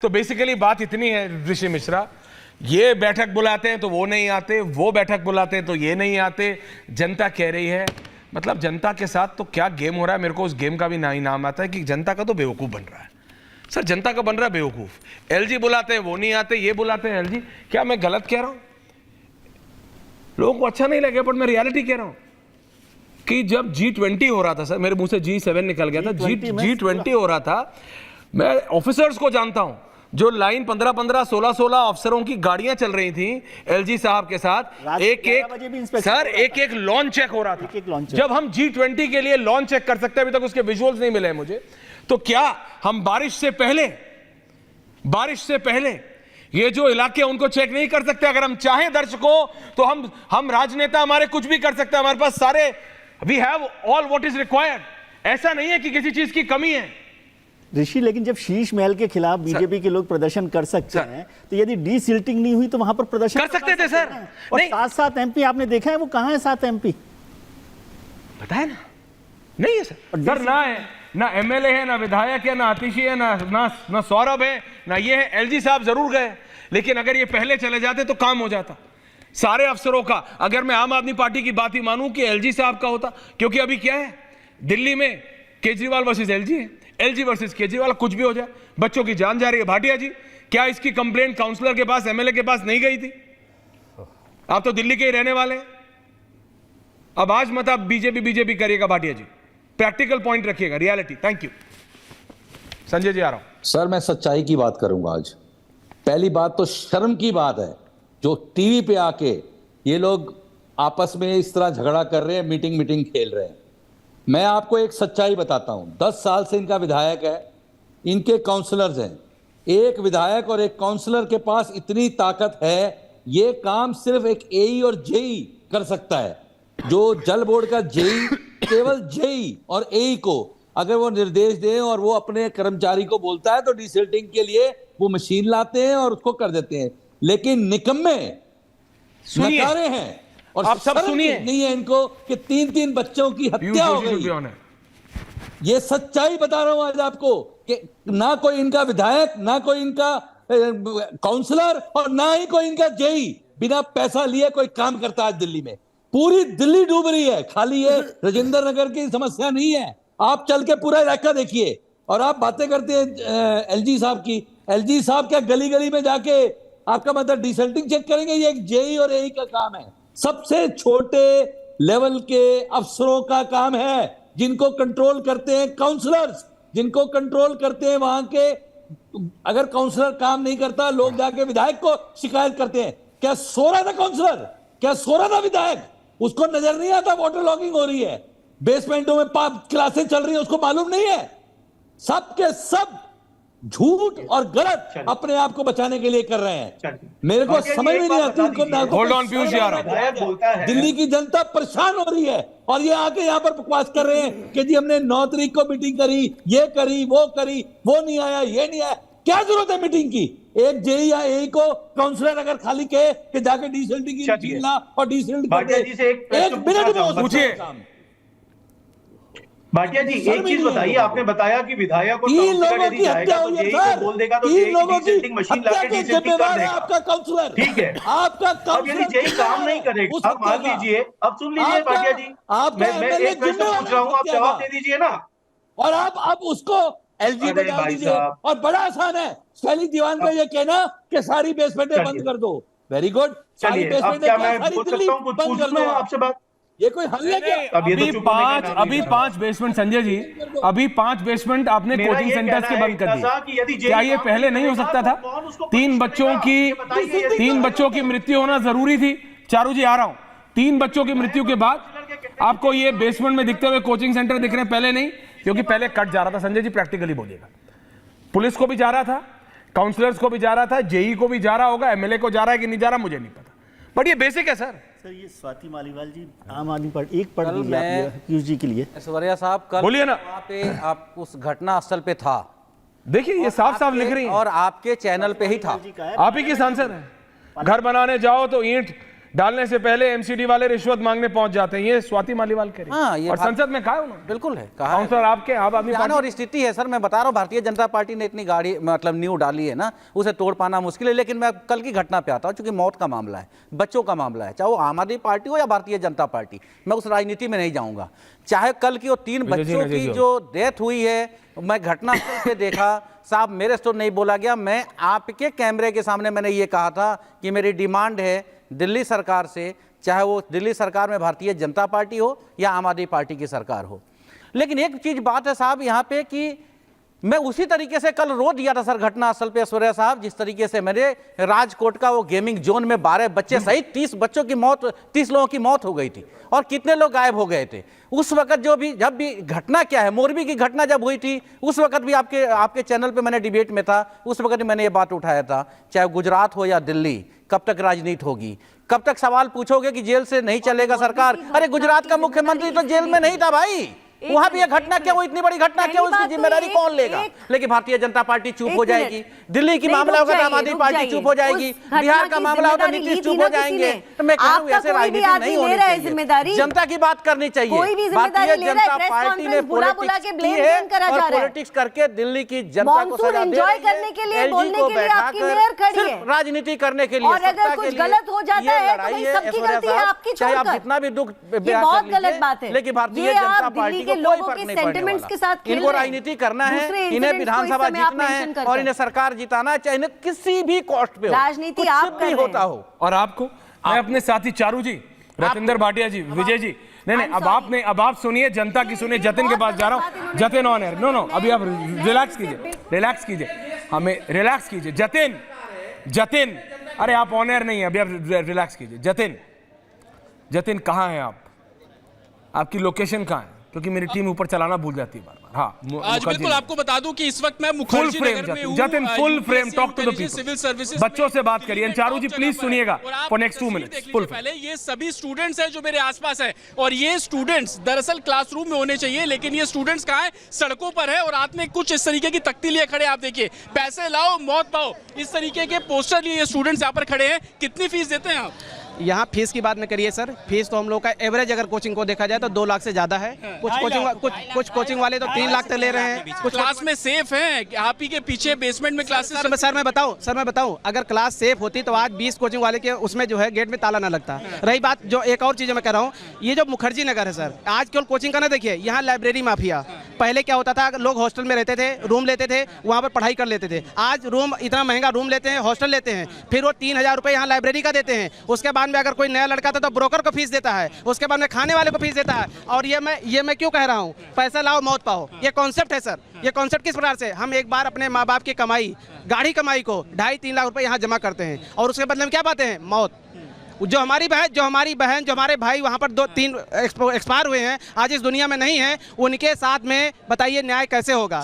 तो बेसिकली बात इतनी है ऋषि मिश्रा, ये बैठक बुलाते हैं तो वो नहीं आते, वो बैठक बुलाते हैं तो ये नहीं आते। जनता कह रही है, मतलब जनता के साथ तो क्या गेम हो रहा है, मेरे को उस गेम का भी नाम आता है कि जनता का तो बेवकूफ बन रहा है। सर जनता का बन रहा है बेवकूफ। एलजी बुलाते हैं वो नहीं आते, ये बुलाते हैं एलजी। क्या मैं गलत कह रहा हूं? लोगों को अच्छा नहीं लगे, बट मैं रियलिटी कह रहा हूं कि जब G20 हो रहा था, सर मेरे मुंह से G7 निकल गया था, G20 हो रहा था, मैं ऑफिसर्स को जानता हूं जो लाइन 15-15, 16-16 अफसरों की गाड़ियां चल रही थी एलजी साहब के साथ, एक लॉन्च चेक हो रहा था। जब हम G20 के लिए लॉन्च चेक कर सकते हैं, अभी तक उसके विजुअल्स नहीं मिले हैं मुझे, तो क्या हम बारिश से पहले ये जो इलाके उनको चेक नहीं कर सकते? अगर हम चाहें दर्शकों तो हम राजनेता हमारे कुछ भी कर सकते हैं, हमारे पास सारे, we have all what is required. ऐसा नहीं है कि किसी चीज की कमी है ऋषि। लेकिन जब शीश महल के खिलाफ बीजेपी के लोग प्रदर्शन कर सकते हैं, तो यदि डीसिल्टिंग नहीं हुई तो वहां पर प्रदर्शन कर सकते थे सर। और 7 एमपी आपने देखा है, वो कहां है 7 एमपी? पता है ना, नहीं है सर ना है, ना एमएलए है, ना विधायक है, ना आतिशी है, ना सौरभ है, ना ये है। एलजी साहब जरूर गए, लेकिन अगर ये पहले चले जाते तो काम हो जाता सारे अफसरों का। अगर मैं आम आदमी पार्टी की बात ही मानूं कि एलजी साहब का होता, क्योंकि अभी क्या है दिल्ली में, केजरीवाल वर्सेस एलजी है, एलजी वर्सेस केजरीवाल, कुछ भी हो जाए, बच्चों की जान जा रही है। भाटिया जी, क्या इसकी कंप्लेंट काउंसलर के पास, एमएलए के पास नहीं गई थी? आप तो दिल्ली के ही रहने वाले हैं। अब आज मत आप बीजेपी करिएगा भाटिया जी, प्रैक्टिकल पॉइंट रखिएगा, reality. Thank you. Sanjay ji आ रहा हूं। सर मैं सच्चाई की बात करूंगा आज। पहली बात तो शर्म की बात है जो टीवी पे आके ये लोग आपस में इस तरह झगड़ा कर रहे हैं, मीटिंग खेल रहे हैं। मैं आपको एक सच्चाई बताता हूं, 10 साल से इनका विधायक है, इनके काउंसलर्स हैं। एक विधायक और एक काउंसलर के पास इतनी ताकत है, ये काम सिर्फ एक एई और जेई कर सकता है। जो जल बोर्ड का जेई, केवल जेई और एई को अगर वो निर्देश दें और वो अपने कर्मचारी को बोलता है तो डीसिल्टिंग के लिए वो मशीन लाते हैं और उसको कर देते हैं। लेकिन निकम्मे नकारे हैं और आप सब सुनिए, नहीं है इनको कि 3-3 बच्चों की हत्या हो गई। ये सच्चाई बता रहा हूं आज आपको कि ना कोई इनका विधायक, ना कोई इनका काउंसलर और ना ही कोई इनका जेई बिना पैसा लिए कोई काम करता है। दिल्ली में पूरी दिल्ली डूब रही है, खाली ये राजेंद्र नगर की समस्या नहीं है। आप चल के पूरा इलाका देखिए और आप बातें करते हैं एलजी साहब की। एलजी साहब क्या गली गली में जाके आपका मतलब डिसल्टिंग चेक करेंगे? ये एक जेई और एई का काम है, सबसे छोटे लेवल के अफसरों का काम है, जिनको कंट्रोल करते हैं काउंसलर्स, जिनको कंट्रोल करते हैं वहां के। अगर काउंसलर काम नहीं करता, लोग जाके विधायक को शिकायत करते हैं। क्या सो रहा था काउंसलर? क्या सो रहा था विधायक? उसको नजर नहीं आता वाटर लॉगिंग हो रही है, बेसमेंटों में क्लासेस चल रही है, उसको मालूम नहीं है? सब के सब झूठ और गलत अपने आप को बचाने के लिए कर रहे हैं। मेरे को समझ में नहीं आती इनको। होल्ड ऑन पीयूष जी आ रहा है। दिल्ली की जनता परेशान हो रही है और ये आके यहाँ पर बकवास कर रहे हैं कि जी हमने 9 तारीख को मीटिंग करी, ये करी, वो नहीं आया, ये नहीं आया। क्या जरूरत है मीटिंग की? एक जेई या एई को काउंसलर अगर खाली कहे कि जाके डीसिल्टिंग की मशीन ला और डीसिल्ट कर दे, एक मिनट में पूछिए। भाटिया जी एक चीज बताइए, आपने बताया कि विधायक और 3 लोगों की हत्या हुई है सर, बोल देगा तो 3 लोगों की मशीन हत्या लाके के डीसिल्टिंग कर जिम्मेदार है देगा। आपका काउंसलर। ठीक है, आपका अब यदि जेई काम नहीं करेगा, अब मान लीजिए, अब सुन लीजिए भाटिया जी, मैं एक प्रश्न पूछ रहा हूँ, आप जवाब दे दीजिए ना। और आप उसको एलजी में डाल दीजिए और बड़ा आसान है शैली दीवान का ये कहना कि सारी बेसमेंटें बंद कर दो। वेरी गुड, सारी अब क्या मैं बोल सकता हूँ, कुछ पूछ लूं आपसे बात? ये कोई हल है क्या? अभी 5 बेसमेंट संजय जी, अभी 5 बेसमेंट आपने कोचिंग सेंटर्स के बंद कर दिए। क्या ये पहले नहीं हो सकता था? 3 बच्चों की मृत्यु होना जरूरी थी। चारू जी आ रहा हूं। 3 बच्चों की मृत्यु के बाद आपको ये बेसमेंट में दिखते हुए कोचिंग सेंटर दिख रहे हैं, पहले नहीं, क्योंकि पहले कट जा रहा था। संजय जी प्रैक्टिकली बोलिएगा, पुलिस को भी जा रहा था, काउंसलर्स को भी जा रहा था, जेई को भी जा रहा होगा, एमएलए को जा रहा है कि नहीं जा रहा मुझे नहीं पता, बट ये बेसिक है सर। ये स्वाति मालीवाल जी आम आदमी पार्टी एक पढ़ दीजिए पीयूष जी के लिए। ऐश्वर्या साहब कल बोलिए ना, वहाँ पे आप उस घटना स्थल पे था, देखिए ये साफ साफ लिख रही है और आपके चैनल पे ही था। आप ही की सांसद है। घर बनाने जाओ तो ईंट डालने से पहले एमसीडी वाले रिश्वत मांगने पहुंच जाते हैं, ये स्वाति मालीवाल कह रही है। हाँ, ये और संसद में कहा है उन्होंने, बिल्कुल है, कहा है। काउंसलर आपके, आप आदमी जाना और स्थिति है सर, मैं बता रहा हूँ, भारतीय जनता पार्टी ने इतनी गाड़ी मतलब न्यू डाली है ना, उसे तोड़ पाना मुश्किल है। लेकिन मैं कल की घटना पे आता हूँ, चूंकि मौत का मामला है, बच्चों का मामला है, चाहे वो आम आदमी पार्टी हो या भारतीय जनता पार्टी, मैं उस राजनीति में नहीं जाऊंगा। चाहे कल की वो 3 बच्चों की जो डेथ हुई है, मैं घटनास्थल पे देखा, साहब मेरे से तो नहीं बोला गया, मैं आपके कैमरे के सामने मैंने ये कहा था कि मेरी डिमांड है दिल्ली सरकार से, चाहे वो दिल्ली सरकार में भारतीय जनता पार्टी हो या आम आदमी पार्टी की सरकार हो। लेकिन एक चीज बात है साहब यहाँ पे कि मैं उसी तरीके से कल रो दिया था सर घटनास्थल पे ऐश्वर्या साहब, जिस तरीके से मैंने राजकोट का वो गेमिंग जोन में 12 बच्चे सहित 30 बच्चों की मौत, 30 लोगों की मौत हो गई थी और कितने लोग गायब हो गए थे उस वक्त। जब भी घटना क्या है, मोरबी की घटना जब हुई थी उस वक्त भी आपके चैनल पे मैंने डिबेट में था, उस वक्त भी मैंने ये बात उठाया था, चाहे गुजरात हो या दिल्ली, कब तक राजनीति होगी, कब तक सवाल पूछोगे कि जेल से नहीं चलेगा सरकार। अरे गुजरात का मुख्यमंत्री तो जेल में नहीं था भाई, वहां भी ये घटना क्या हुई, इतनी बड़ी घटना क्या हुई, उसकी जिम्मेदारी कौन लेगा। लेकिन भारतीय जनता पार्टी चुप हो जाएगी, दिल्ली की मामला होगा आम आदमी पार्टी चुप हो जाएगी, बिहार का मामला होगा नीतीश चुप हो जाएंगे। तो मैं कह रहा हूं ऐसे राजनीति नहीं होनी चाहिए, जनता की बात करनी चाहिए। भारतीय जनता पार्टी ने पॉलिटिक्स करके दिल्ली की जनता को सजा दे रही है, एलजी को बैठाकर सिर्फ राजनीति करने के लिए, सत्ता के लिए ये लड़ाई है। ऐश्वर्या साहब, चाहे आप जितना भी दुख बयान कर लीजिए, लेकिन भारतीय जनता पार्टी के लोगों के सेंटिमेंट्स के साथ इनको राजनीति करना है, इन्हें विधानसभा जीतना है और इन्हें सरकार जिताना है, चाहे किसी भी कॉस्ट पे हो, राजनीति आप भी होता हो। और आपको मैं अपने साथी चारू जी, रतिंदर भाटिया जी, विजय जी, नहीं अब आप सुनिए, जनता की सुनिए। जतिन के पास जा रहा हूं, जतिन ऑन एयर। नो अभी आप रिलैक्स कीजिए, हमें रिलैक्स कीजिए। जतिन अरे आप ऑन एयर नहीं है, अभी आप रिलैक्स कीजिए। जतिन कहाँ हैं आप, आपकी लोकेशन कहाँ है, क्योंकि मेरी टीम ऊपर चलाना भूल जाती है बार-बार। हाँ, आज बिल्कुल आपको बता दूं कि इस वक्त मैं मुखर्जी नगर में हूं। Jatin full frame, talk to the people, civil services बच्चों से बात करिए। चारू जी प्लीज सुनिएगा फॉर नेक्स्ट 2 मिनट्स। फुल पहले ये सभी स्टूडेंट्स हैं जो मेरे आसपास हैं, और ये स्टूडेंट्स दरअसल क्लासरूम में होने चाहिए, लेकिन ये स्टूडेंट्स कहाँ हैं, सड़कों पर है। और हाथ में कुछ इस तरीके की तख्ती लिए खड़े, आप देखिए, पैसे लाओ मौत पाओ, इस तरीके के पोस्टर लिए ये स्टूडेंट्स यहाँ पर खड़े हैं। कितनी फीस देते हैं आप? यहाँ फीस की बात न करिए सर, फीस तो हम लोग का एवरेज अगर कोचिंग को देखा जाए तो 2 लाख से ज्यादा है। कुछ कोचिंग वाले तो 3 लाख तक ले रहे हैं। कुछ क्लास में सेफ है, आप ही के पीछे बेसमेंट में क्लासेस। सर मैं बताऊं, अगर क्लास सेफ होती तो आज 20 कोचिंग वाले के उसमें जो है गेट में ताला ना लगता। रही बात जो एक और चीज मैं कह रहा हूँ, ये जो मुखर्जी नगर है सर, आज केवल कोचिंग का ना देखिए, यहाँ लाइब्रेरी माफिया। पहले क्या होता था, लोग हॉस्टल में रहते थे, रूम लेते थे, वहाँ पर पढ़ाई कर लेते थे। आज रूम इतना महंगा रूम लेते हैं, हॉस्टल लेते हैं, फिर वो 3000 रुपये यहाँ लाइब्रेरी का देते हैं। उसके बाद में अगर कोई नया लड़का था तो ब्रोकर को फीस देता है, उसके बाद में खाने वाले को फीस देता है। और ये मैं क्यों कह रहा हूँ, पैसा लाओ मौत पाओ, ये कॉन्सेप्ट है सर। ये कॉन्सेप्ट किस प्रकार से, हम एक बार अपने माँ बाप की कमाई, गाढ़ी कमाई को 2.5-3 लाख रुपए यहाँ जमा करते हैं, और उसके बदले में क्या पाते हैं, मौत। जो हमारी बहन, जो हमारे भाई वहाँ पर 2-3 एक्सपायर हुए हैं, आज इस दुनिया में नहीं है, उनके साथ में बताइए न्याय कैसे होगा।